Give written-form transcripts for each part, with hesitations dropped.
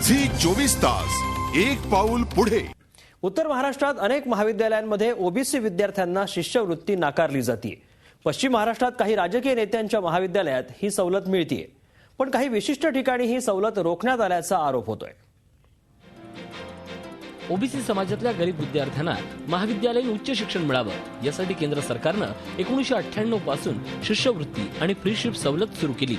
Zee 24 तास एक पाऊल पुढे। उत्तर महाराष्ट्रात अनेक महाविद्यालयांमध्ये ओबीसी विद्यार्थ्यांना शिष्यवृत्ती नाकारली जाते। पश्चिम महाराष्ट्रात काही राजकीय नेत्यांच्या महाविद्यालयात ही सवलत मिळते, पण काही विशिष्ट ठिकाणी ही सवलत रोखण्यात आल्याचा आरोप होतोय। ओबीसी समाजातल्या गरीब विद्यार्थ्यांना महाविद्यालयीन उच्च शिक्षण मिळावं यासाठी केंद्र सरकारनं 1998 पासून शिष्यवृत्ती आणि फ्रीशिप सवलत सुरू केली।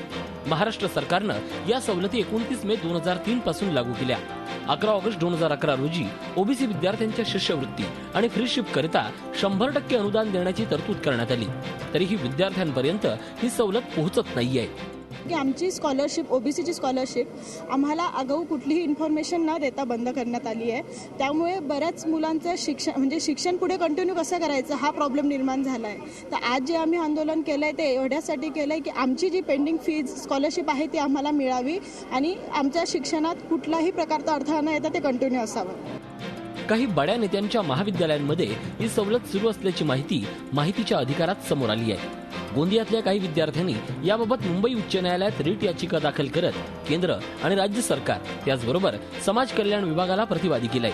महाराष्ट्र सरकारनं या सवलती 29 मे 2003 पासून लागू केल्या। 11 ऑगस्ट 2011 रोजी ओबीसी विद्यार्थ्यांच्या शिष्यवृत्ती आणि फ्रीशिप करिता 100% अनुदान देण्याची तरतूद करण्यात आली। तरीही विद्यार्थ्यांपर्यंत ही सवलत पोहोचत नाहीये की आमची स्कॉलरशिप ओबीसीची स्कॉलरशिप आम्हाला आगाऊ कुठलीही इन्फॉर्मेशन न देता बंद करण्यात आली आहे। त्यामुळे बऱ्याच मुलांचं शिक्षण पुढे कंटिन्यू कसं करायचं हा प्रॉब्लेम निर्माण झाला आहे। तर आज जे आम्ही आंदोलन केलंय ते एवढ्यासाठी केलंय की आमची जी पेंडिंग फीज स्कॉलरशिप आहे ती आम्हाला मिळावी आणि आमच्या शिक्षणात कुठलाही प्रकारचा अडथळा न येता ते कंटिन्यू असावं। काही बड्या नेत्यांच्या महाविद्यालयांमध्ये ही सवलत सुरू असल्याची माहिती माहितीच्या अधिकारात समोर आली आहे। गोंदियातल्या काही विद्यार्थ्यांनी याबाबत मुंबई उच्च न्यायालयात रिट याचिका दाखल करत केंद्र आणि राज्य सरकार त्याचबरोबर समाज कल्याण विभागाला प्रतिवादी केलाय।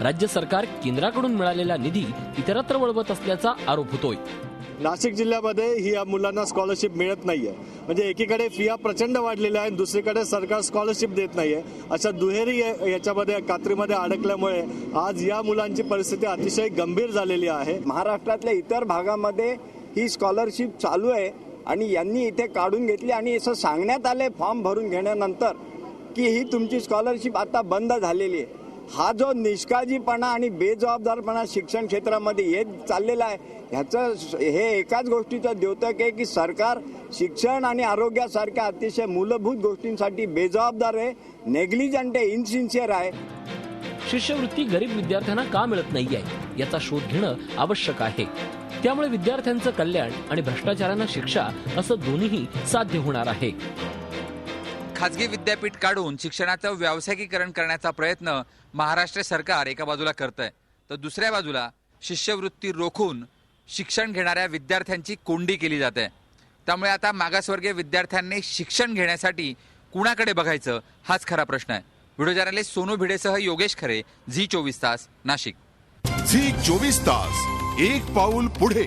राज्य सरकार केंद्राकडून मिळालेला निधी इतरत्र वळवत असल्याचा आरोप होतोय। नाशिक जिल्ह्यामध्ये ही या मुलांना स्कॉलरशिप मिळत नाहीये, म्हणजे एकीकडे फिया प्रचंड वाढलेल्या आहेत, दुसरीकडे सरकार स्कॉलरशिप देत नाहीये। अशा दुहेरी याच्यामध्ये कात्रीमध्ये अडकल्यामुळे आज या मुलांची परिस्थिती अतिशय गंभीर झालेली आहे। महाराष्ट्रातल्या इतर भागामध्ये ही स्कॉलरशिप चालू आहे आणि यांनी इथे काढून घेतली आणि असं सांगण्यात आले फॉर्म भरून घेण्यानंतर की ही तुमची स्कॉलरशिप आता बंद झालेली आहे। हा जो निष्काळजीपणा आणि बेजबाबदारपणा शिक्षण क्षेत्रामध्ये येत चाललेला आहे ह्याचं हे एकाच गोष्टीचं द्योतक आहे की सरकार शिक्षण आणि आरोग्यासारख्या अतिशय मूलभूत गोष्टींसाठी बेजबाबदार आहे, नेग्लिजंट आहे, इनसिन्सिअर आहे। शिष्यवृत्ती गरीब विद्यार्थ्यांना का मिळत नाहीये याचा शोध घेणं आवश्यक आहे। त्यामुळे विद्यार्थ्यांचं कल्याण आणि भ्रष्टाचारांना शिक्षा असं दोन्हीही साध्य होणार आहे। खाजगी विद्यापीठ काढून शिक्षणाचं व्यावसायिकीकरण करण्याचा प्रयत्न महाराष्ट्र सरकार एका बाजूला करतंय, तर दुसऱ्या बाजूला शिष्यवृत्ती रोखून शिक्षण घेणाऱ्या विद्यार्थ्यांची कोंडी केली जाते। त्यामुळे आता मागासवर्गीय विद्यार्थ्यांनी शिक्षण घेण्यासाठी कुणाकडे बघायचं हाच खरा प्रश्न आहे। व्हिडिओ जर्नलिस्ट सोनू भिडेसह योगेश खरे, झी 24 तास, नाशिक। झी 24 तास एक पाऊल पुढे।